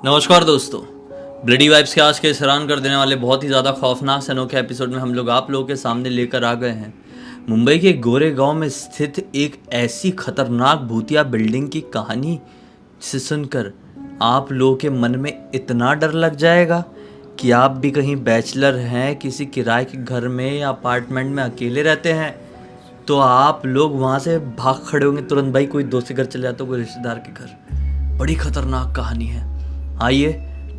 नमस्कार दोस्तों। Bloody vibes के आज के हैरान कर देने वाले बहुत ही ज़्यादा खौफनाक से अनोखे एपिसोड में हम लोग आप लोगों के सामने लेकर आ गए हैं मुंबई के गोरे गांव में स्थित एक ऐसी खतरनाक भूतिया बिल्डिंग की कहानी जिसे सुनकर आप लोगों के मन में इतना डर लग जाएगा कि आप भी कहीं बैचलर हैं, किसी किराए के घर में या अपार्टमेंट में अकेले रहते हैं तो आप लोग वहाँ से भाग खड़े होंगे तुरंत। भाई कोई दोस्त के घर चले जाते हो, कोई रिश्तेदार के घर। बड़ी खतरनाक कहानी है। आइए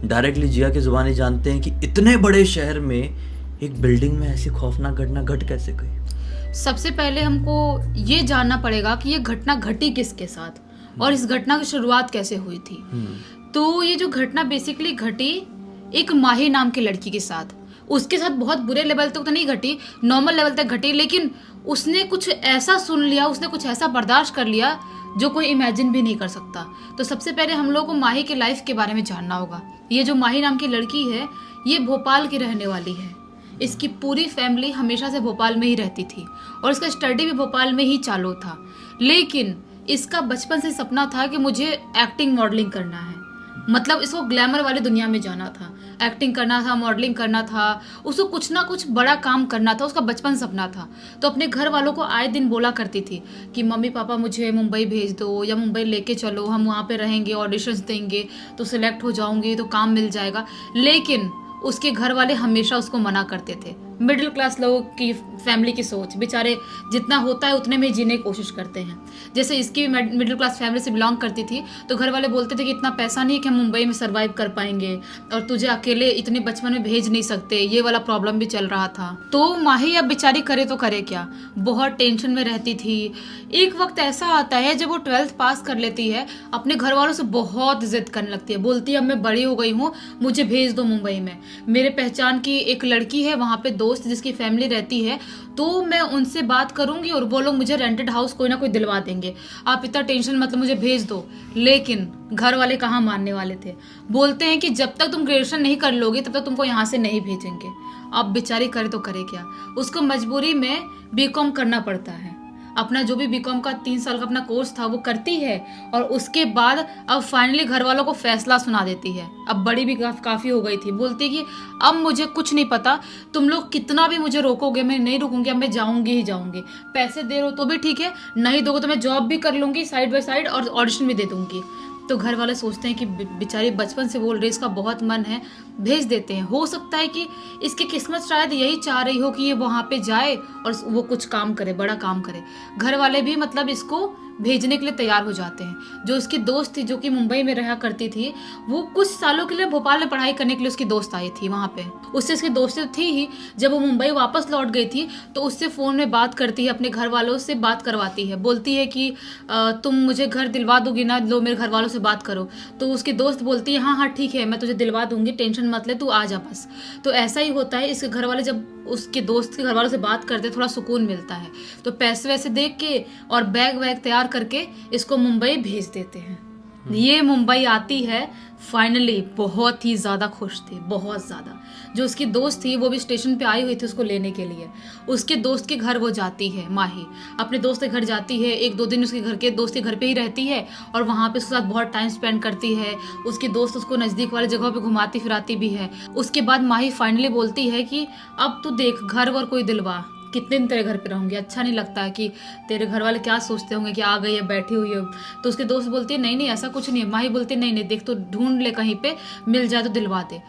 डायरेक्टली जिया की ज़ुबानी जानते हैं कि इतने बड़े शहर में एक बिल्डिंग में ऐसी खौफनाक घटना घट कैसे गई। सबसे पहले हमको ये जानना पड़ेगा कि ये घटना घटी किसके साथ और इस घटना की शुरुआत कैसे हुई थी। तो ये जो घटना बेसिकली घटी एक माही नाम की लड़की के साथ। उसके साथ बहुत बुरे लेवल तक तो नहीं घटी, नॉर्मल लेवल तक घटी, लेकिन उसने कुछ ऐसा सुन लिया, उसने कुछ ऐसा बर्दाश्त कर लिया जो कोई इमेजिन भी नहीं कर सकता। तो सबसे पहले हम लोग को माही की लाइफ के बारे में जानना होगा। ये जो माही नाम की लड़की है ये भोपाल की रहने वाली है। इसकी पूरी फैमिली हमेशा से भोपाल में ही रहती थी और इसका स्टडी भी भोपाल में ही चालू था। लेकिन इसका बचपन से सपना था कि मुझे एक्टिंग मॉडलिंग करना है। मतलब इसको ग्लैमर वाली दुनिया में जाना था, एक्टिंग करना था, मॉडलिंग करना था, उसको कुछ ना कुछ बड़ा काम करना था, उसका बचपन सपना था। तो अपने घर वालों को आए दिन बोला करती थी कि मम्मी पापा मुझे मुंबई भेज दो या मुंबई लेके चलो, हम वहाँ पे रहेंगे, ऑडिशंस देंगे तो सिलेक्ट हो जाऊंगी तो काम मिल जाएगा। लेकिन उसके घर वाले हमेशा उसको मना करते थे। मिडिल क्लास लोगों की फैमिली की सोच, बेचारे जितना होता है उतने में जीने की कोशिश करते हैं। जैसे इसकी भी मिडिल क्लास फैमिली से बिलोंग करती थी तो घर वाले बोलते थे कि इतना पैसा नहीं है कि हम मुंबई में सर्वाइव कर पाएंगे और तुझे अकेले इतने बचपन में भेज नहीं सकते, ये वाला प्रॉब्लम भी चल रहा था। तो माही अब बेचारी करे तो करे क्या, बहुत टेंशन में रहती थी। एक वक्त ऐसा आता है जब वो 12th पास कर लेती है, अपने घर वालों से बहुत जिद करने लगती है, बोलती है अब मैं बड़ी हो गई हूँ, मुझे भेज दो मुंबई में। मेरे पहचान की एक लड़की है वहाँ पे, दोस्त जिसकी फैमिली रहती है, तो मैं उनसे बात करूंगी और वो लोग मुझे रेंटेड हाउस कोई ना कोई दिलवा देंगे, आप इतना टेंशन मतलब मुझे भेज दो। लेकिन घर वाले कहाँ मानने वाले थे, बोलते हैं कि जब तक तुम ग्रेजुएशन नहीं कर लोगे तब तक तुमको यहाँ से नहीं भेजेंगे। अब बेचारी करे तो करे क्या, उसको मजबूरी में बीकॉम करना पड़ता है। अपना जो भी बीकॉम का 3 साल का अपना कोर्स था वो करती है और उसके बाद अब फाइनली घर वालों को फैसला सुना देती है। अब बड़ी भी काफ़ी हो गई थी, बोलती है कि अब मुझे कुछ नहीं पता, तुम लोग कितना भी मुझे रोकोगे मैं नहीं रुकूंगी, अब मैं जाऊंगी ही जाऊंगी। पैसे दे रहे हो तो भी ठीक है, नहीं दोगे तो मैं जॉब भी कर लूंगी साइड बाय साइड और ऑडिशन भी दे दूंगी। तो घर वाले सोचते हैं कि बेचारी बचपन से बोल रही, इसका बहुत मन है, भेज देते हैं। हो सकता है कि इसकी किस्मत शायद यही चाह रही हो कि ये वहाँ पे जाए और वो कुछ काम करे, बड़ा काम करे। घर वाले भी मतलब इसको भेजने के लिए तैयार हो जाते हैं। जो इसकी दोस्त थी जो कि मुंबई में रहा करती थी, वो कुछ सालों के लिए भोपाल में पढ़ाई करने के लिए उसकी दोस्त आई थी वहाँ पे। उससे इसकी दोस्ती थी ही। जब वो मुंबई वापस लौट गई थी तो उससे फ़ोन में बात करती है, अपने घर वालों से बात करवाती है, बोलती है कि तुम मुझे घर दिलवा दोगी ना, लो मेरे घर वालों से बात करो। तो उसकी दोस्त बोलती है हाँ हाँ ठीक है, मैं तुझे दिलवा दूंगी, टेंशन मत ले, तू आ जा बस। तो ऐसा ही होता है, इसके घर वाले जब उसके दोस्त के घर वालों से बात करते थोड़ा सुकून मिलता है, तो पैसे वैसे देख के और बैग वैग तैयार करके इसको मुंबई भेज देते हैं। ये मुंबई आती है फाइनली, बहुत ही ज़्यादा खुश थी, बहुत ज़्यादा। जो उसकी दोस्त थी वो भी स्टेशन पे आई हुई थी उसको लेने के लिए। उसके दोस्त के घर वो जाती है, माही अपने दोस्त के घर जाती है, 1-2 दिन उसके घर के दोस्त के घर पे ही रहती है और वहाँ पे उसके साथ बहुत टाइम स्पेंड करती है। उसकी दोस्त उसको नज़दीक वाली जगहों पे घुमाती फिराती भी है। उसके बाद माही फाइनली बोलती है कि अब तू देख, घर वर कोई दिलवा, कितने दिन तेरे घर पे रहूंगी, अच्छा नहीं लगता है कि तेरे घर वाले क्या सोचते होंगे कि आ गई है बैठी हुई है। तो उसके दोस्त बोलती है नहीं नहीं ऐसा कुछ नहीं है। माही बोलती है नहीं नहीं देख, तो ढूंढ ले कहीं पे, मिल जाए तो दिलवा दे।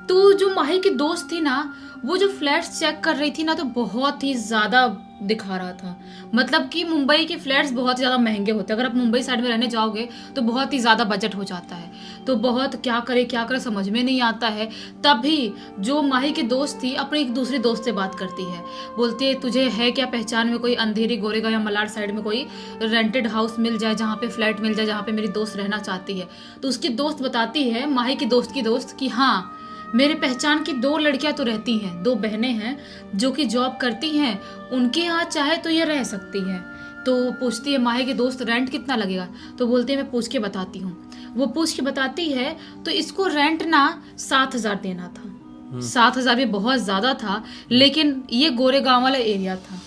तो जो माही की दोस्त थी ना, वो जो फ्लैट्स चेक कर रही थी ना, तो बहुत ही ज़्यादा दिखा रहा था। मतलब कि मुंबई के फ्लैट्स बहुत ज़्यादा महंगे होते हैं, अगर आप मुंबई साइड में रहने जाओगे तो बहुत ही ज़्यादा बजट हो जाता है। तो बहुत क्या करे समझ में नहीं आता है। तभी जो माही की दोस्त थी अपने एक दूसरे दोस्त से बात करती है, बोलती है तुझे है क्या पहचान में कोई अंधेरी गोरेगांव या मलाड साइड में कोई रेंटेड हाउस मिल जाए, जहाँ पे फ्लैट मिल जाए, जहाँ पे मेरी दोस्त रहना चाहती है। तो उसकी दोस्त बताती है माही की दोस्त कि हाँ मेरे पहचान की 2 लड़कियां तो रहती हैं, 2 बहनें हैं जो कि जॉब करती हैं, उनके यहाँ चाहे तो ये रह सकती है। तो पूछती है माही की दोस्त रेंट कितना लगेगा, तो बोलती है मैं पूछ के बताती हूँ। वो पूछ के बताती है तो इसको रेंट ना 7,000 देना था। 7,000 भी बहुत ज़्यादा था, लेकिन ये गोरेगांव वाला एरिया था,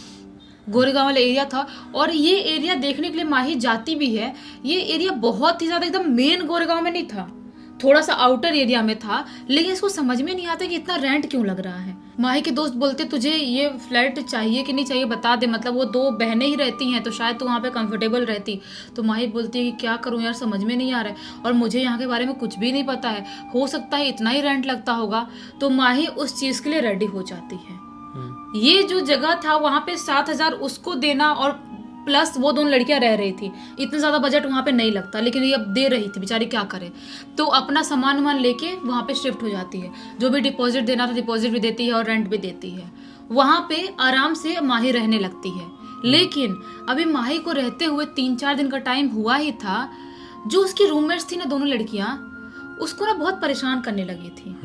गोरेगांव वाला एरिया था। और ये एरिया देखने के लिए माही जाती भी है। ये एरिया बहुत ही ज़्यादा एकदम मेन गोरेगांव में नहीं था, थोड़ा सा आउटर एरिया में था, लेकिन इसको समझ में नहीं आता कि इतना रेंट क्यों लग रहा है। माही के दोस्त बोलते तुझे ये फ्लैट चाहिए कि नहीं चाहिए बता दे, मतलब वो 2 बहनें ही रहती हैं तो शायद तू वहाँ पे कंफर्टेबल रहती। तो माही बोलती है कि क्या करूँ यार, समझ में नहीं आ रहा है और मुझे यहाँ के बारे में कुछ भी नहीं पता है, हो सकता है इतना ही रेंट लगता होगा। तो माही उस चीज़ के लिए रेडी हो जाती है। ये जो जगह था वहाँ पे 7,000 उसको देना और प्लस वो 2 लड़कियां रह रही थी, इतना ज़्यादा बजट वहाँ पे नहीं लगता, लेकिन ये अब दे रही थी, बेचारी क्या करे। तो अपना सामान वामान लेके वहाँ पे शिफ्ट हो जाती है, जो भी डिपॉजिट देना था डिपॉजिट भी देती है और रेंट भी देती है। वहाँ पे आराम से माही रहने लगती है। लेकिन अभी माही को रहते हुए 3-4 दिन का टाइम हुआ ही था, जो उसकी रूममेट्स थी ना 2 लड़कियां, उसको ना बहुत परेशान करने लगी थी।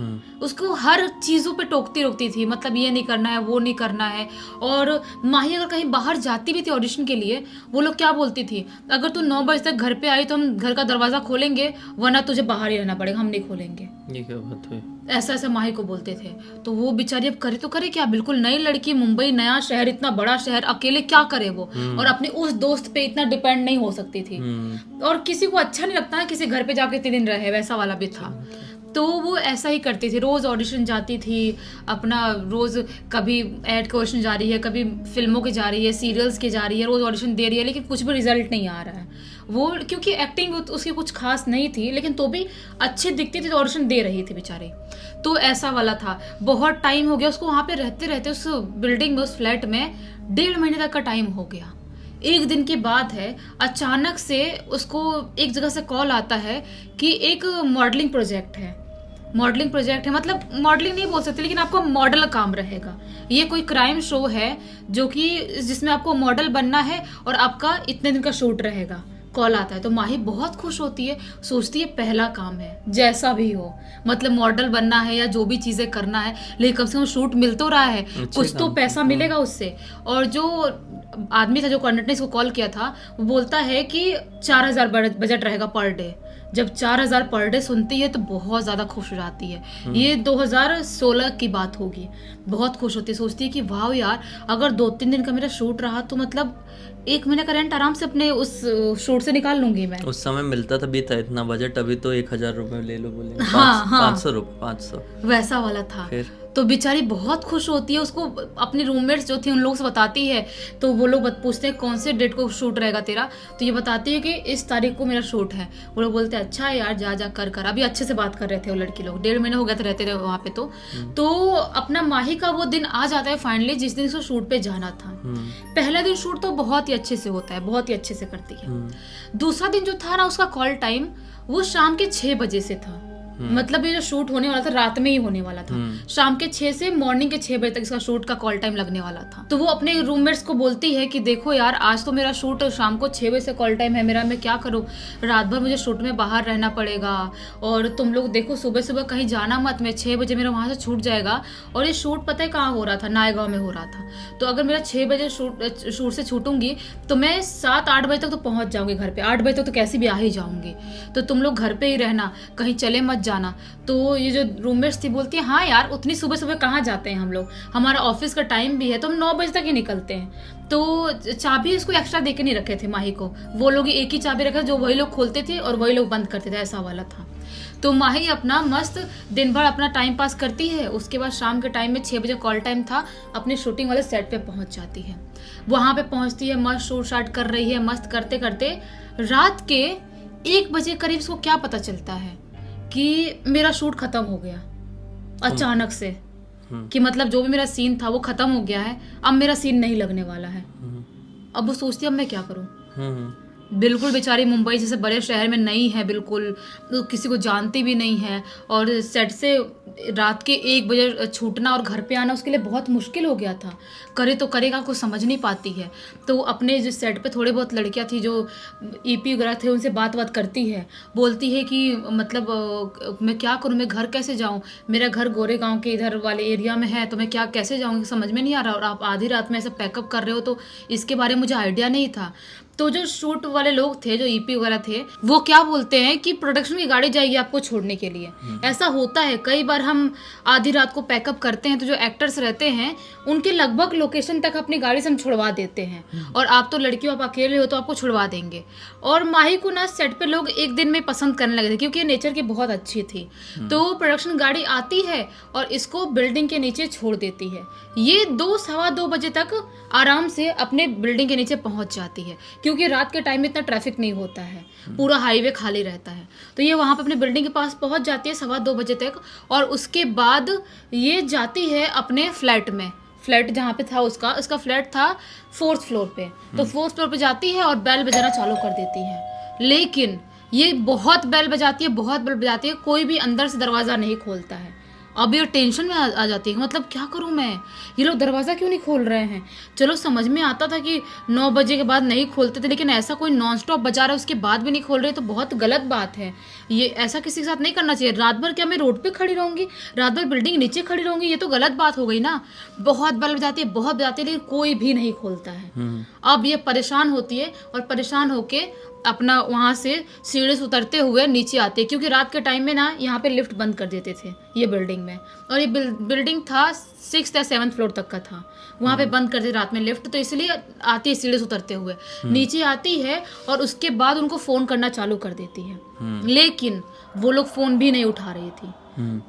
उसको हर चीज़ों पे टोकती रोकती थी, मतलब ये नहीं करना है वो नहीं करना है। और माही अगर कहीं बाहर जाती भी थी ऑडिशन के लिए, वो लोग क्या बोलती थी, अगर तू 9 बजे तक घर पे आई तो हम घर का दरवाज़ा खोलेंगे, वरना तुझे बाहर ही रहना पड़ेगा, हम नहीं खोलेंगे। ये क्या बात हुई? ऐसा ऐसा माही को बोलते थे। तो वो बेचारी अब करे तो करे क्या, बिल्कुल नई लड़की, मुंबई नया शहर, इतना बड़ा शहर, अकेले क्या करे वो, और अपने उस दोस्त पे इतना डिपेंड नहीं हो सकती थी। और किसी को अच्छा नहीं लगता है किसी घर पे जाके 3 दिन रहे, वैसा वाला भी था। तो वो ऐसा ही करती थी, रोज़ ऑडिशन जाती थी अपना, रोज़ कभी ऐड के ऑडिशन जा रही है, कभी फिल्मों के जा रही है, सीरियल्स के जा रही है, रोज़ ऑडिशन दे रही है, लेकिन कुछ भी रिजल्ट नहीं आ रहा है। वो क्योंकि एक्टिंग उसकी कुछ खास नहीं थी, लेकिन तो भी अच्छी दिखती थी तो ऑडिशन दे रही थी बेचारी। तो ऐसा वाला था। बहुत टाइम हो गया उसको वहाँ पे रहते रहते, उस बिल्डिंग में, उस फ्लैट में 1.5 महीने तक का टाइम हो गया। एक दिन की बात है, अचानक से उसको एक जगह से कॉल आता है कि एक मॉडलिंग प्रोजेक्ट है। मॉडलिंग प्रोजेक्ट है मतलब मॉडलिंग नहीं बोल सकते, लेकिन आपको मॉडल काम रहेगा। ये कोई क्राइम शो है जो कि जिसमें आपको मॉडल बनना है और आपका इतने दिन का शूट रहेगा। कॉल आता है तो माही बहुत खुश होती है, सोचती है पहला काम है, जैसा भी हो, मतलब मॉडल बनना है या जो भी चीज़ें करना है, लेकिन कम से कम शूट मिल तो रहा है, कुछ तो पैसा मिलेगा उससे। और जो आदमी था जो कॉन्ट्रेक्टर ने इसको कॉल किया था, वो बोलता है कि 4,000 बजट रहेगा पर डे। जब 4,000 पर डे सुनती है तो बहुत ज़्यादा खुश हो जाती है। ये 2016 की बात होगी। बहुत खुश होती है, सोचती है कि वाह यार, अगर 2-3 दिन का मेरा शूट रहा तो मतलब 1 महीने का रेंट आराम से अपने उस शूट से निकाल लूंगी मैं। उस समय मिलता तभी था इतना बजट, अभी तो 1,000 रुपए ले लो बोले। हाँ, 500 रुपए, 500 वैसा वाला था। फिर तो बेचारी बहुत खुश होती है, उसको अपनी रूममेट्स जो थी उन लोगों से बताती है। तो वो लोग पूछते हैं कौन से डेट को शूट रहेगा तेरा, तो ये बताती है कि इस तारीख को मेरा शूट है। वो लोग बोलते हैं अच्छा यार, जा जा कर कर। अभी अच्छे से बात कर रहे थे वो लड़की लोग, 1.5 महीने हो गए थे रहते रहे वहाँ पे। तो अपना माही का वो दिन आ जाता है फाइनली, जिस दिन उसको शूट पे जाना था। पहला दिन शूट तो बहुत ही अच्छे से होता है, बहुत ही अच्छे से करती है। दूसरा दिन जो था ना उसका कॉल टाइम, वो शाम के 6 बजे से था। मतलब ये जो शूट होने वाला था रात में ही होने वाला था। शाम के 6 से मॉर्निंग के 6 बजे तक इसका शूट का कॉल टाइम लगने वाला था। तो वो अपने रूममेट्स को बोलती है कि देखो यार, आज तो मेरा शूट शाम को 6 बजे से कॉल टाइम है मेरा, मैं क्या करूँ, रात भर मुझे शूट में बाहर रहना पड़ेगा। और तुम लोग देखो सुबह सुबह कहीं जाना मत, मैं 6 बजे मेरा वहाँ से छूट जाएगा। और ये शूट पता है कहाँ हो रहा था, नायगांव में हो रहा था। तो अगर मेरा 6 बजे शूट से छूटूंगी तो मैं 7-8 बजे तक तो पहुँच जाऊंगी घर पे, 8 बजे तक तो कैसे भी आ ही जाऊंगी। तो तुम लोग घर पे ही रहना, कहीं चले मत जाना। तो ये जो रूममेट्स थी बोलती है हाँ यार, उतनी सुबह सुबह कहाँ जाते हैं हम लोग, हमारा ऑफिस का टाइम भी है, तो हम 9 बजे तक ही निकलते हैं। तो चाबी इसको एक्स्ट्रा दे के नहीं रखे थे माही को, वो लोग एक ही चाबी रखे जो वही लोग खोलते थे और वही लोग बंद करते थे, ऐसा वाला था। तो माही अपना मस्त दिन भर अपना टाइम पास करती है। उसके बाद शाम के टाइम में 6 बजे कॉल टाइम था, अपने शूटिंग वाले सेट पे पहुंच जाती है। वहाँ पे पहुंचती है, मस्त शूट शाट कर रही है, मस्त करते करते रात के 1 बजे करीब उसको क्या पता चलता है कि मेरा शूट खत्म हो गया अचानक से, कि मतलब जो भी मेरा सीन था वो खत्म हो गया है, अब मेरा सीन नहीं लगने वाला है। अब वो सोचती है अब मैं क्या करूं। बिल्कुल बेचारी मुंबई जैसे बड़े शहर में नहीं है, बिल्कुल किसी को जानती भी नहीं है, और सेट से रात के 1 बजे छूटना और घर पे आना उसके लिए बहुत मुश्किल हो गया था। करे तो करेगा, कुछ समझ नहीं पाती है। तो अपने जो सेट पे थोड़े बहुत लड़कियां थी जो ईपी वगैरह थे, उनसे बात करती है, बोलती है कि मतलब मैं क्या करूँ, मैं घर कैसे जाऊँ, मेरा घर गोरेगांव के इधर वाले एरिया में है, तो मैं क्या कैसे जाऊँगी, समझ में नहीं आ रहा, और आप आधी रात में ऐसा पैकअप कर रहे हो, तो इसके बारे में मुझे आइडिया नहीं था। तो जो शूट वाले लोग थे, जो ईपी वगैरह थे, वो क्या बोलते हैं कि प्रोडक्शन की गाड़ी जाएगी आपको छोड़ने के लिए। ऐसा होता है कई बार, हम आधी रात को पैकअप करते हैं तो जो एक्टर्स रहते हैं उनके लगभग लोकेशन तक अपनी गाड़ी से हम छुड़वा देते हैं, और आप तो लड़की हो, आप अकेले हो तो आपको छुड़वा देंगे। और माही को ना सेट पे लोग एक दिन में पसंद करने लगे थे क्योंकि ये नेचर की बहुत अच्छी थी। तो प्रोडक्शन गाड़ी आती है और इसको बिल्डिंग के नीचे छोड़ देती है। ये 2-2:15 बजे तक आराम से अपने बिल्डिंग के नीचे पहुंच जाती है क्योंकि रात के टाइम में इतना ट्रैफिक नहीं होता है, पूरा हाईवे खाली रहता है। तो ये वहां पे अपने बिल्डिंग के पास पहुंच जाती है 2:15 बजे तक, और उसके बाद ये जाती है अपने फ्लैट में। फ्लैट जहाँ पे था उसका फ्लैट था 4th फ्लोर पे। तो 4th फ्लोर पे जाती है और बेल बजाना चालू कर देती है। लेकिन ये बहुत बेल बजाती है, कोई भी अंदर से दरवाज़ा नहीं खोलता है। अब ये टेंशन में आ जाती है, मतलब क्या करूं मैं, ये लोग दरवाज़ा क्यों नहीं खोल रहे हैं। चलो समझ में आता था कि 9 बजे के बाद नहीं खोलते थे, लेकिन ऐसा कोई नॉन स्टॉप बजा रहा है उसके बाद भी नहीं खोल रहे तो बहुत गलत बात है। ये ऐसा किसी के साथ नहीं करना चाहिए। रात भर क्या मैं रोड पे खड़ी रहूंगी, रात भर बिल्डिंग नीचे खड़ी रहूंगी, ये तो गलत बात हो गई ना। बहुत बेल बजाती है लेकिन कोई भी नहीं खोलता है। अब ये परेशान होती है और परेशान होके अपना वहाँ से सीढ़ी से उतरते हुए नीचे आते, क्योंकि रात के टाइम में ना यहाँ पे लिफ्ट बंद कर देते थे ये बिल्डिंग में, और ये बिल्डिंग था 6th या 7th फ्लोर तक का था, वहाँ पे बंद कर देते रात में लिफ्ट, तो इसलिए आती है सीढ़ी से उतरते हुए नीचे आती है और उसके बाद उनको फ़ोन करना चालू कर देती है। लेकिन वो लोग फ़ोन भी नहीं उठा रही थी।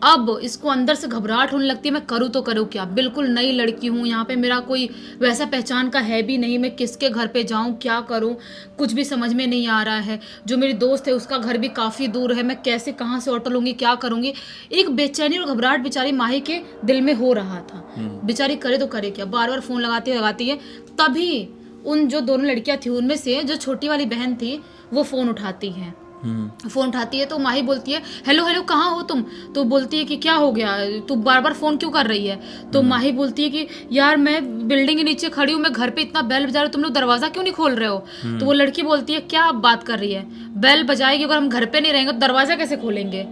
अब इसको अंदर से घबराहट होने लगती है, मैं करूँ तो करूँ क्या, बिल्कुल नई लड़की हूँ, यहाँ पे मेरा कोई वैसा पहचान का है भी नहीं, मैं किसके घर पे जाऊँ, क्या करूँ, कुछ भी समझ में नहीं आ रहा है। जो मेरी दोस्त है उसका घर भी काफ़ी दूर है, मैं कैसे कहाँ से ऑटो लूँगी, क्या करूँगी। एक बेचैनी और घबराहट बेचारी माही के दिल में हो रहा था। बेचारी करे तो करे क्या, बार बार फ़ोन लगाती है। तभी उन जो दोनों लड़कियाँ थी उनमें से जो छोटी वाली बहन थी वो फ़ोन उठाती है। फ़ोन उठाती है तो माही बोलती है हेलो हेलो कहाँ हो तुम। तो बोलती है कि क्या हो गया, तू बार बार फ़ोन क्यों कर रही है। तो माही बोलती है कि यार मैं बिल्डिंग के नीचे खड़ी हूँ, मैं घर पे इतना बेल बजा रही हूँ, तुम लोग दरवाज़ा क्यों नहीं खोल रहे हो। तो वो लड़की बोलती है क्या बात कर रही है, बेल बजाएगी, अगर हम घर पे नहीं रहेंगे तो दरवाज़ा कैसे खोलेंगे।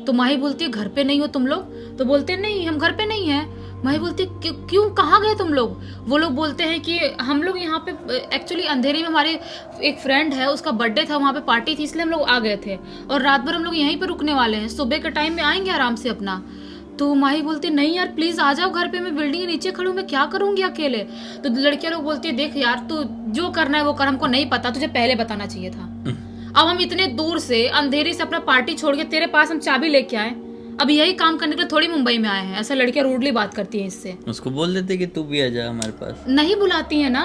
तो माही बोलती है घर पे नहीं हो तुम लोग। तो बोलते हैं नहीं हम घर पे नहीं हैं। माही बोलती है क्यों कहाँ गए तुम लोग। वो लोग बोलते हैं कि हम लोग यहाँ पे एक्चुअली अंधेरे में हमारे एक फ्रेंड है उसका बर्थडे था, वहाँ पे पार्टी थी इसलिए हम लोग आ गए थे और रात भर हम लोग यहीं पे रुकने वाले हैं, सुबह के टाइम में आएंगे आराम से अपना। तो माही बोलती नहीं यार प्लीज़ आ जाओ घर पे, मैं बिल्डिंग के नीचे खड़ी हूँ, मैं क्या करूँगी अकेले। तो लड़कियाँ लोग बोलती है देख यार तू जो करना है वो कर, हमको नहीं पता, तुझे पहले बताना चाहिए था। अब हम इतने दूर से अंधेरे से अपना पार्टी छोड़ के तेरे पास हम चाबी लेके आए, अब यही काम करने के लिए थोड़ी मुंबई में आए हैं। ऐसा लड़कियां रूडली बात करती हैं इससे। उसको बोल देते कि तू भी आ जा हमारे पास, नहीं बुलाती है ना।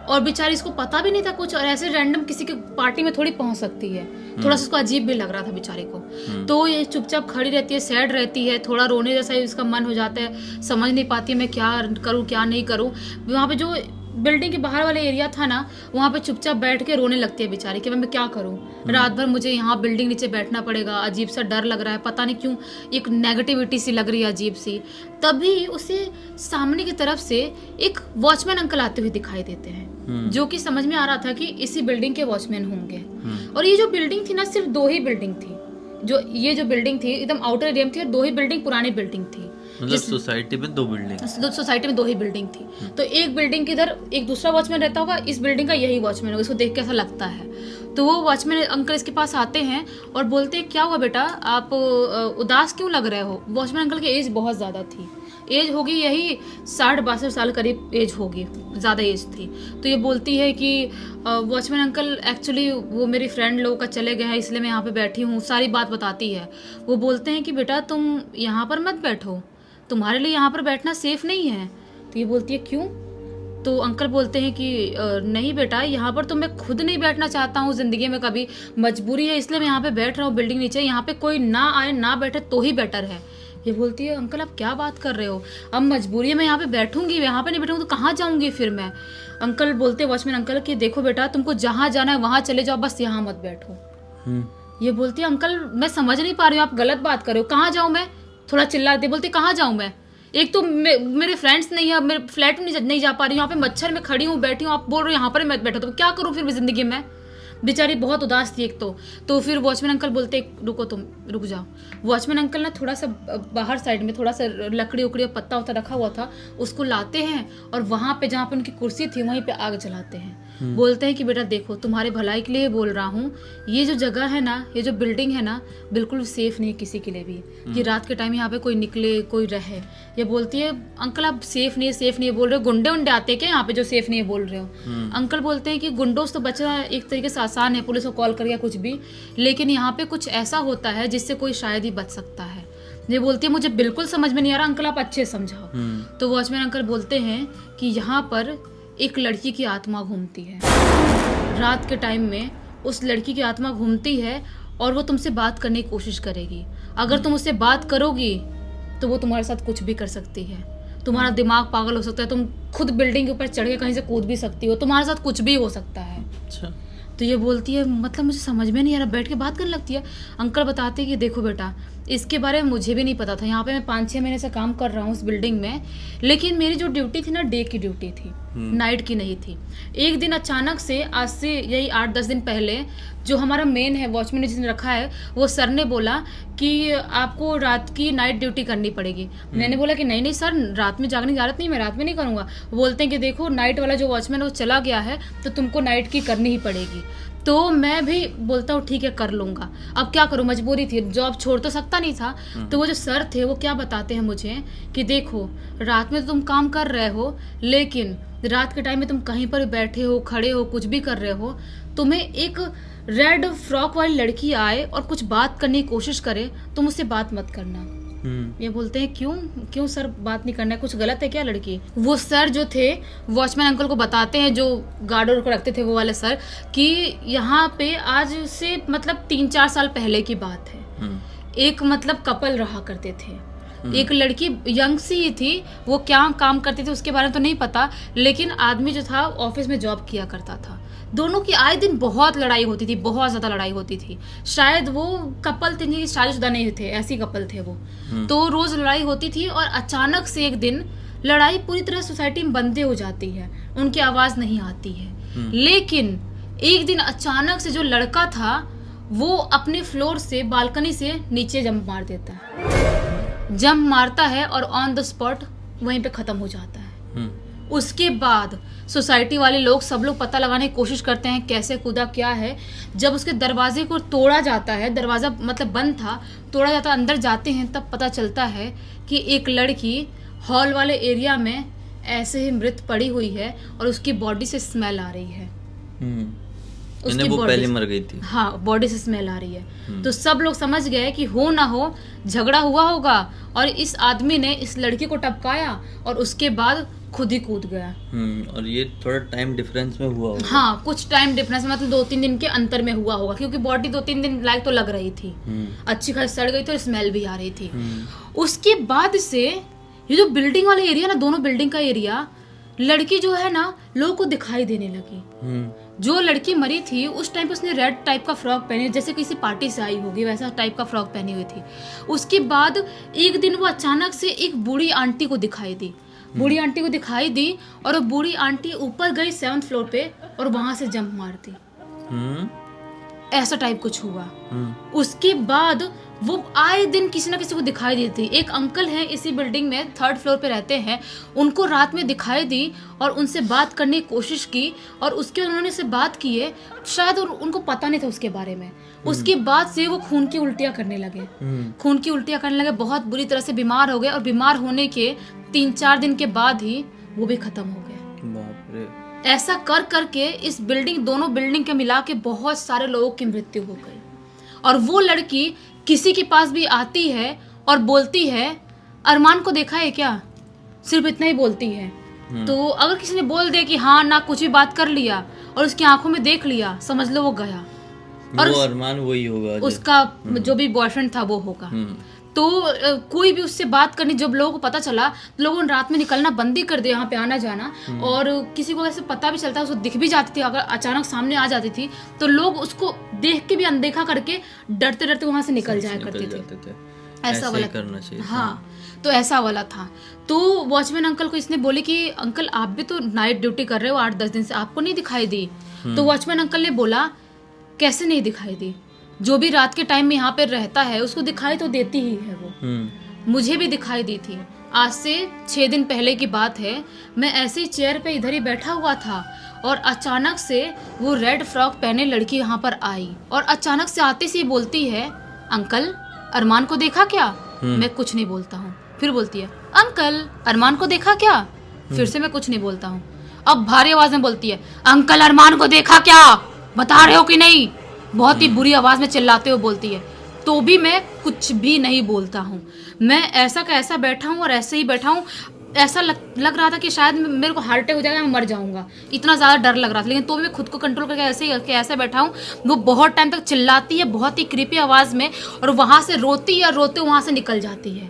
और बेचारी इसको पता भी नहीं था कुछ, और ऐसे रैंडम किसी की पार्टी में थोड़ी पहुंच सकती है। थोड़ा सा उसको अजीब भी लग रहा था बेचारी को। तो ये चुपचाप खड़ी रहती है, सैड रहती है, थोड़ा रोने जैसा इसका मन हो जाता है, समझ नहीं पाती मैं क्या करूँ क्या नहीं करूँ। वहाँ पे जो बिल्डिंग के बाहर वाले एरिया था ना, वहाँ पे चुपचाप बैठ के रोने लगती है बेचारी कि मैं क्या करूँ, रात भर मुझे यहाँ बिल्डिंग नीचे बैठना पड़ेगा, अजीब सा डर लग रहा है, पता नहीं क्यों एक नेगेटिविटी सी लग रही है अजीब सी। तभी उसे सामने की तरफ से एक वॉचमैन अंकल आते हुए दिखाई देते हैं, जो कि समझ में आ रहा था कि इसी बिल्डिंग के वॉचमैन होंगे। और ये जो बिल्डिंग थी ना सिर्फ 2 ही बिल्डिंग थी, जो बिल्डिंग थी एकदम आउटर एरिया में थी और 2 ही बिल्डिंग पुरानी बिल्डिंग थी। मतलब सोसाइटी में 2 बिल्डिंग, सोसाइटी में 2 ही बिल्डिंग थी। तो एक बिल्डिंग के इधर एक दूसरा वॉचमैन रहता होगा, इस बिल्डिंग का यही वॉचमैन होगा, इसको देख के ऐसा लगता है। तो वो वॉचमैन अंकल इसके पास आते हैं और बोलते हैं क्या हुआ बेटा, आप उदास क्यों लग रहे हो। वॉचमैन अंकल की एज बहुत ज़्यादा थी, एज होगी यही 60-62 साल करीब एज होगी, ज़्यादा एज थी। तो ये बोलती है कि वॉचमैन अंकल एक्चुअली वो मेरी फ्रेंड लोगों का चले गए हैं इसलिए मैं यहाँ पे बैठी हूँ, सारी बात बताती है। वो बोलते हैं कि बेटा तुम यहाँ पर मत बैठो, तुम्हारे लिए यहाँ पर बैठना सेफ नहीं है। तो ये बोलती है क्यों। तो अंकल बोलते हैं कि नहीं बेटा यहाँ पर तो मैं खुद नहीं बैठना चाहता हूँ ज़िंदगी में कभी, मजबूरी है इसलिए मैं यहाँ पे बैठ रहा हूँ बिल्डिंग नीचे, यहाँ पे कोई ना आए ना बैठे तो ही बेटर है। ये बोलती है अंकल आप क्या बात कर रहे हो, अब मजबूरी है मैं यहाँ पे बैठूंगी, यहाँ पे नहीं बैठूंगी तो कहाँ जाऊँगी फिर मैं। अंकल बोलते वॉचमैन अंकल कि देखो बेटा तुमको जहाँ जाना है वहाँ चले जाओ, बस यहाँ मत बैठो। ये बोलती है अंकल मैं समझ नहीं पा रही हूँ, आप गलत बात कर रहे हो, कहाँ जाऊँ मैं। थोड़ा चिल्लाते बोलते कहाँ जाऊँ मैं, एक तो मेरे फ्रेंड्स नहीं है, मेरे फ्लैट में नहीं जा पा रही हूँ, यहाँ पे मच्छर में खड़ी हूँ बैठी हूँ, आप बोल रहे हो यहाँ पर मत बैठो, तो क्या करूँ फिर ज़िंदगी में। बेचारी बहुत उदास थी एक तो फिर वॉचमैन अंकल बोलते रुको तुम रुक जाओ। वॉचमैन अंकल ना थोड़ा सा बाहर साइड में थोड़ा सा लकड़ी उकड़ी पत्ता वत्ता रखा हुआ था, उसको लाते हैं और वहाँ पे जहाँ पे उनकी कुर्सी थी वहीं पे आग जलाते हैं। बोलते हैं कि बेटा देखो तुम्हारे भलाई के लिए बोल रहा हूँ, ये जो जगह है ना, ये जो बिल्डिंग है ना, बिल्कुल सेफ नहीं है किसी के लिए भी कि रात के टाइम यहाँ पे कोई निकले कोई रहे। ये बोलती है अंकल आप सेफ नहीं बोल रहे हो, गुंडे उंडे आते हैं क्या यहाँ पे जो सेफ नहीं है बोल रहे हो। अंकल बोलते हैं कि गुंडों से तो बचना एक तरीके से आसान है, पुलिस को कॉल कर या कुछ भी, लेकिन यहाँ पे कुछ ऐसा होता है जिससे कोई शायद ही बच सकता है। ये बोलती है मुझे बिल्कुल समझ में नहीं आ रहा अंकल, आप अच्छे समझाओ। तो वॉचमैन अंकल बोलते हैं कि यहाँ पर एक लड़की की आत्मा घूमती है, रात के टाइम में उस लड़की की आत्मा घूमती है और वो तुमसे बात करने की कोशिश करेगी। अगर तुम उससे बात करोगी तो वो तुम्हारे साथ कुछ भी कर सकती है, तुम्हारा दिमाग पागल हो सकता है, तुम खुद बिल्डिंग के ऊपर चढ़ के कहीं से कूद भी सकती हो, तुम्हारे साथ कुछ भी हो सकता है। अच्छा। तो ये बोलती है मतलब मुझे समझ में नहीं आ रहा, बैठ के बात करने लगती है। अंकल बताते हैं कि देखो बेटा इसके बारे में मुझे भी नहीं पता था, यहाँ पे मैं 5-6 महीने से काम कर रहा हूँ उस बिल्डिंग में, लेकिन मेरी जो ड्यूटी थी ना डे की ड्यूटी थी, नाइट की नहीं थी। एक दिन अचानक से, आज से यही 8-10 दिन पहले, जो हमारा मेन है वॉचमैन ने जिसने रखा है, वो सर ने बोला कि आपको रात की नाइट ड्यूटी करनी पड़ेगी। मैंने बोला कि नहीं सर, रात में जागने की आदत नहीं, मैं रात में नहीं करूँगा। बोलते हैं कि देखो नाइट वाला जो वॉचमैन है वो चला गया है तो तुमको नाइट की करनी ही पड़ेगी। तो मैं भी बोलता हूँ ठीक है कर लूँगा, अब क्या करूँ, मजबूरी थी, जॉब छोड़ तो सकता नहीं था। तो वो जो सर थे वो क्या बताते हैं मुझे कि देखो रात में तो तुम काम कर रहे हो, लेकिन रात के टाइम में तुम कहीं पर बैठे हो, खड़े हो, कुछ भी कर रहे हो, तुम्हें एक रेड फ्रॉक वाली लड़की आए और कुछ बात करने की कोशिश करे, तुम उससे बात मत करना। ये बोलते हैं क्यों सर बात नहीं करना है, कुछ गलत है क्या लड़की? वो सर जो थे वॉचमैन अंकल को बताते हैं, जो गार्ड को रखते थे वो वाले सर, कि यहाँ पे आज से मतलब 3-4 साल पहले की बात है, एक मतलब कपल रहा करते थे। एक लड़की यंग सी ही थी, वो क्या काम करती थी उसके बारे में तो नहीं पता, लेकिन आदमी जो था ऑफिस में जॉब किया करता था। दोनों की आए दिन बहुत लड़ाई होती थी, बहुत ज्यादा लड़ाई होती थी। शायद वो कपल थे, शादीशुदा नहीं थे, ऐसी कपल थे वो। तो रोज लड़ाई होती थी और अचानक से एक दिन लड़ाई पूरी तरह सोसाइटी में बंद हो जाती है, उनकी आवाज नहीं आती है। लेकिन एक दिन अचानक से जो लड़का था वो अपने फ्लोर से, बालकनी से नीचे जंप मार देता है, जंप मारता है और ऑन द स्पॉट वहीं पे खत्म हो जाता है। उसके बाद सोसाइटी वाले लोग सब लोग पता लगाने की कोशिश करते हैं कैसे कूदा क्या है। जब उसके दरवाजे को तोड़ा जाता है, दरवाज़ा मतलब बंद था, तोड़ा जाता, अंदर जाते हैं, तब पता चलता है कि एक लड़की हॉल वाले एरिया में ऐसे ही मृत पड़ी हुई है और उसकी बॉडी से स्मेल आ रही है। उसकी वो पहले मर गई थी। हाँ, बॉडी से स्मेल आ रही है। तो सब लोग समझ गए कि हो ना हो झगड़ा हुआ होगा और इस आदमी ने इस लड़की को टपकाया और उसके बाद खुद ही कूद गया। और ये थोड़ा टाइम डिफरेंस में हुआ होगा। हाँ, कुछ टाइम डिफरेंस मतलब 2-3 दिन के अंतर में हुआ होगा, क्योंकि बॉडी 2-3 दिन लायक तो लग रही थी, अच्छी खासी सड़ गई थी और स्मेल भी आ रही थी। उसके बाद से ये जो बिल्डिंग वाला एरिया ना, दोनों बिल्डिंग का एरिया, लड़की जो है ना लोगों को दिखाई देने लगी। जो लड़की मरी थी उस टाइम पे उसने रेड टाइप का फ्रॉक पहने, जैसे किसी पार्टी से आई होगी वैसा टाइप का फ्रॉक पहनी हुई थी। उसके बाद एक दिन वो अचानक से एक बूढ़ी आंटी को दिखाई दी, बूढ़ी आंटी को दिखाई दी और वो बूढ़ी आंटी ऊपर गई 7th फ्लोर पे और वहां से जंप मार दी। ऐसा टाइप कुछ हुआ। उसके बाद वो आए दिन किसी ना किसी को दिखाई देती। एक अंकल हैं इसी बिल्डिंग में, 3rd फ्लोर पे रहते हैं, उनको रात में दिखाई दी और उनसे बात करने की कोशिश की और उसके उन्होंने से बात की है, शायद उनको पता नहीं था उसके बारे में। उसके बाद से वो खून की उल्टियाँ करने लगे, खून की उल्टियाँ करने लगे, बहुत बुरी तरह से बीमार हो गए और बीमार होने के 3-4 दिन के बाद ही वो भी खत्म हो गए। बाप रे। ऐसा कर करके इस बिल्डिंग, दोनों बिल्डिंग के मिला के बहुत सारे लोगों की मृत्यु हो गई। और वो लड़की किसी के पास भी आती है और बोलती है अरमान को देखा है क्या, सिर्फ इतना ही बोलती है। तो अगर किसी ने बोल दे कि हाँ ना, कुछ भी बात कर लिया और उसकी आंखों में देख लिया, समझ लो वो गया। और वो अरमान वही होगा, उसका जो भी बॉयफ्रेंड था वो होगा। तो कोई भी उससे बात करनी, जब लोगों को पता चला, लोगों ने रात में निकलना बंद ही कर दिया, यहाँ पे आना जाना। और किसी को ऐसे पता भी चलता, उसको दिख भी जाती थी, अगर अचानक सामने आ जाती थी तो लोग उसको देख के भी अनदेखा करके डरते डरते वहां से निकल जाया करते थे। ऐसा वाला करना चाहिए। हाँ, तो ऐसा वाला था। तो वॉचमैन अंकल को इसने बोले कि अंकल आप भी तो नाइट ड्यूटी कर रहे हो 8-10 दिन से, आपको नहीं दिखाई दी? तो वॉचमैन अंकल ने बोला कैसे नहीं दिखाई दी, जो भी रात के टाइम में यहाँ पे रहता है उसको दिखाई तो देती ही है वो। मुझे भी दिखाई दी थी। आज से 6 दिन पहले की बात है, मैं ऐसे ही चेयर पे इधर ही बैठा हुआ था और अचानक से वो रेड फ्रॉक पहने लड़की यहाँ पर आई और अचानक से आते से ही बोलती है, अंकल अरमान को देखा क्या? मैं कुछ नहीं बोलता हूँ। फिर बोलती है, अंकल अरमान को देखा क्या? फिर से मैं कुछ नहीं बोलता हूँ। अब भारी आवाज में बोलती है, अंकल अरमान को देखा क्या? बता रहे हो कि नहीं? बहुत ही बुरी आवाज में चिल्लाते हुए बोलती है। तो भी मैं कुछ भी नहीं बोलता हूँ। मैं ऐसा का ऐसा बैठा हूँ और ऐसे ही बैठा हूँ। ऐसा लग रहा था कि शायद मेरे को हार्ट अटैक हो जाएगा, मैं मर जाऊंगा, इतना ज़्यादा डर लग रहा था। लेकिन तो भी मैं खुद को कंट्रोल करके ऐसे बैठा हूँ। वो बहुत टाइम तक चिल्लाती है बहुत ही क्रीपी आवाज़ में और वहाँ से रोती या रोते वहाँ से निकल जाती है।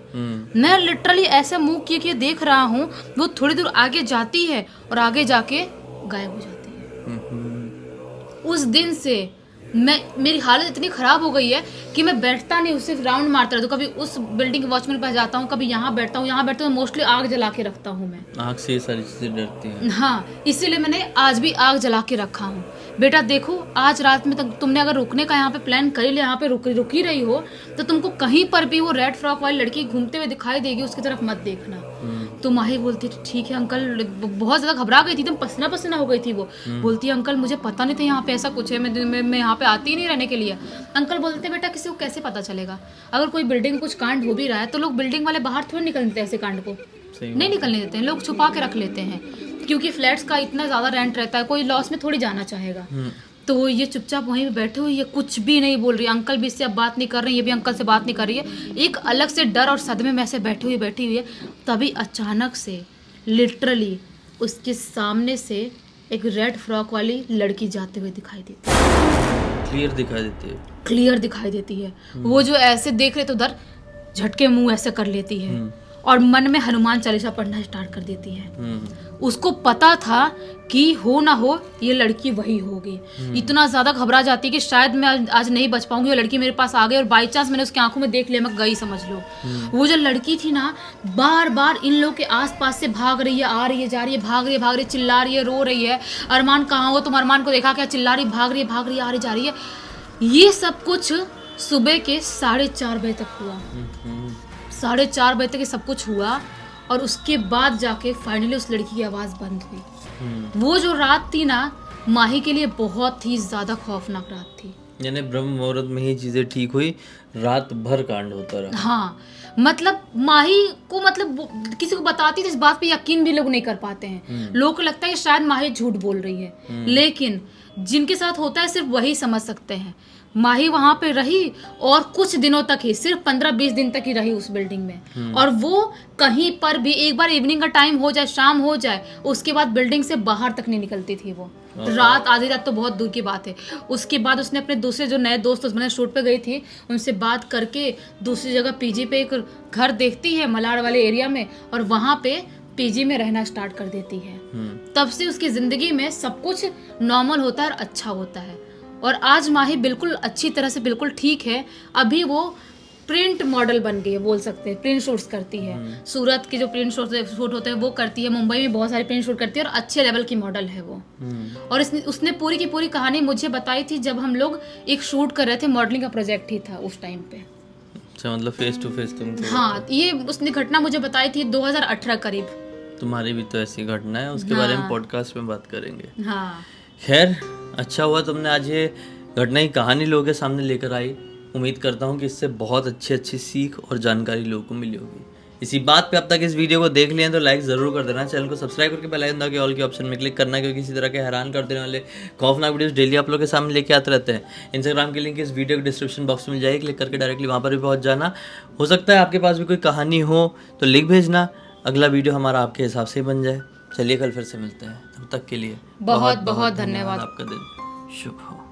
मैं लिटरली ऐसे मुंह किए देख रहा हूँ। वो थोड़ी दूर आगे जाती है और आगे जाके गायब हो जाती है। उस दिन से मेरी हालत इतनी ख़राब हो गई है कि मैं बैठता नहीं, सिर्फ राउंड मारता रहता हूँ। कभी उस बिल्डिंग के वॉचमैन के पास जाता हूँ, कभी यहाँ बैठता हूँ। मोस्टली आग जला के रखता हूँ मैं। आग से ये सारी चीज़ें डरती हैं। हाँ, इसीलिए मैंने आज भी आग जला के रखा हूँ। बेटा देखो, आज रात में तक तुमने अगर रुकने का यहाँ पे प्लान कर लिया, यहाँ पे रुकी रही हो, तो तुमको कहीं पर भी वो रेड फ्रॉक वाली लड़की घूमते हुए दिखाई देगी, उसकी तरफ मत देखना। तो माही बोलती है, ठीक है अंकल। बहुत ज़्यादा घबरा गई थी, एकदम पसीना हो गई थी वो। बोलती है, अंकल मुझे पता नहीं था यहाँ पे ऐसा कुछ है, मैं यहाँ पे आती ही नहीं रहने के लिए। अंकल बोलते, बेटा किसी को कैसे पता चलेगा? अगर कोई बिल्डिंग में कुछ कांड हो भी रहा है तो लोग बिल्डिंग वाले बाहर थोड़ी निकलने देते हैं, ऐसे कांड को नहीं निकलने देते हैं, लोग छुपा के रख लेते हैं, क्योंकि फ्लैट्स का इतना ज़्यादा रेंट रहता है, कोई लॉस में थोड़ी जाना चाहेगा। तो ये चुपचाप वहीं पे बैठे हुई है, कुछ भी नहीं बोल रही। अंकल भी इससे अब बात नहीं कर रहे हैं, ये भी अंकल से बात नहीं कर रही है। एक अलग से डर और सदमे में ऐसे बैठी हुई है। तभी अचानक से लिटरली उसके सामने से एक रेड फ्रॉक वाली लड़की जाते हुए दिखाई देती है। क्लियर दिखाई देती है। वो जो ऐसे देख रहे तो उधर झटके मुंह ऐसे कर लेती है और मन में हनुमान चालीसा पढ़ना स्टार्ट कर देती है। उसको पता था कि हो ना हो ये लड़की वही होगी। इतना ज़्यादा घबरा जाती है कि शायद मैं आज नहीं बच पाऊंगी। वो लड़की मेरे पास आ गई और बाई चांस मैंने उसकी आंखों में देख लिया, मैं गई समझ लो। वो जो लड़की थी ना, बार बार इन लोग के आसपास से भाग रही है, आ रही है, जा रही है, भाग रही है, चिल्ला रही है, रो रही है, अरमान कहाँ हो तुम? अरमान को देखा क्या? चिल्ला रही, भाग रही है, आ रही जा रही है। ये सब कुछ सुबह के 4:30 बजे तक हुआ। 4:30 बजे तक ये सब कुछ हुआ और उसके बाद जाके फाइनली उस लड़की की आवाज़ बंद हुई। वो जो रात थी ना, माही के लिए बहुत ही ज़्यादा खौफनाक रात थी। यानी ब्रह्म मुहूर्त में ही चीज़ें ठीक हुई, रात भर कांड होता रहा। हाँ, मतलब माही को, मतलब किसी को बताती तो इस बात पे यकीन भी लोग नहीं कर पाते हैं। लोगों को लगता है कि शायद माही झूठ बोल रही है, लेकिन जिनके साथ होता है सिर्फ वही समझ सकते हैं। माही वहां पे रही और कुछ दिनों तक ही, सिर्फ 15-20 दिन तक ही रही उस बिल्डिंग में। और वो कहीं पर भी, एक बार इवनिंग का टाइम हो जाए, शाम हो जाए, उसके बाद बिल्डिंग से बाहर तक नहीं निकलती थी वो। रात, आधी रात तो बहुत दूर की बात है। उसके बाद उसने अपने दूसरे जो नए दोस्त उसमें शूट पे गई थी, उनसे बात करके दूसरी जगह पीजी पे एक घर देखती है मलाड वाले एरिया में, और वहां पे पीजी में रहना स्टार्ट कर देती है। तब से उसकी जिंदगी में सब कुछ नॉर्मल होता है और अच्छा होता है। और आज माही बिल्कुल अच्छी तरह से बिल्कुल ठीक है। अभी वो प्रिंट मॉडल बन गई है, बोल सकते हैं। प्रिंट शूट्स करती है, सूरत के जो प्रिंट शूट होते हैं वो करती है, मुंबई में बहुत सारे प्रिंट शूट करती है और अच्छे लेवल की मॉडल है वो। और उसने पूरी की पूरी कहानी मुझे बताई थी जब हम लोग एक शूट कर रहे थे, मॉडलिंग का प्रोजेक्ट ही था उस टाइम पे। अच्छा, मतलब फेस टू फेस तुमको? हाँ, ये उसने घटना मुझे बताई थी 2018 करीब। तुम्हारी भी तो ऐसी घटना है, उसके बारे में पॉडकास्ट में बात करेंगे। हाँ, खैर, अच्छा हुआ तुमने आज ये घटना की कहानी लोगों के सामने लेकर आई। उम्मीद करता हूँ कि इससे बहुत अच्छी सीख और जानकारी लोगों को मिली होगी। इसी बात पे अब तक इस वीडियो को देख लिया तो लाइक ज़रूर कर देना, चैनल को सब्सक्राइब करके बेल आइकन दबा के ऑल के ऑप्शन में क्लिक करना, क्योंकि इसी तरह के हैरान कर देने वाले खौफनाक वीडियोस डेली आप लोगों के सामने लेके आते रहते हैं। इंस्टाग्राम की लिंक इस वीडियो के डिस्क्रिप्शन बॉक्स में जाइए, क्लिक करके डायरेक्टली वहाँ पर भी पहुँच जाना। हो सकता है आपके पास भी कोई कहानी हो तो लिख भेजना, अगला वीडियो हमारा आपके हिसाब से बन जाए। चलिए कल फिर से मिलते हैं, तब तक के लिए बहुत बहुत धन्यवाद। आपका दिन शुभ हो।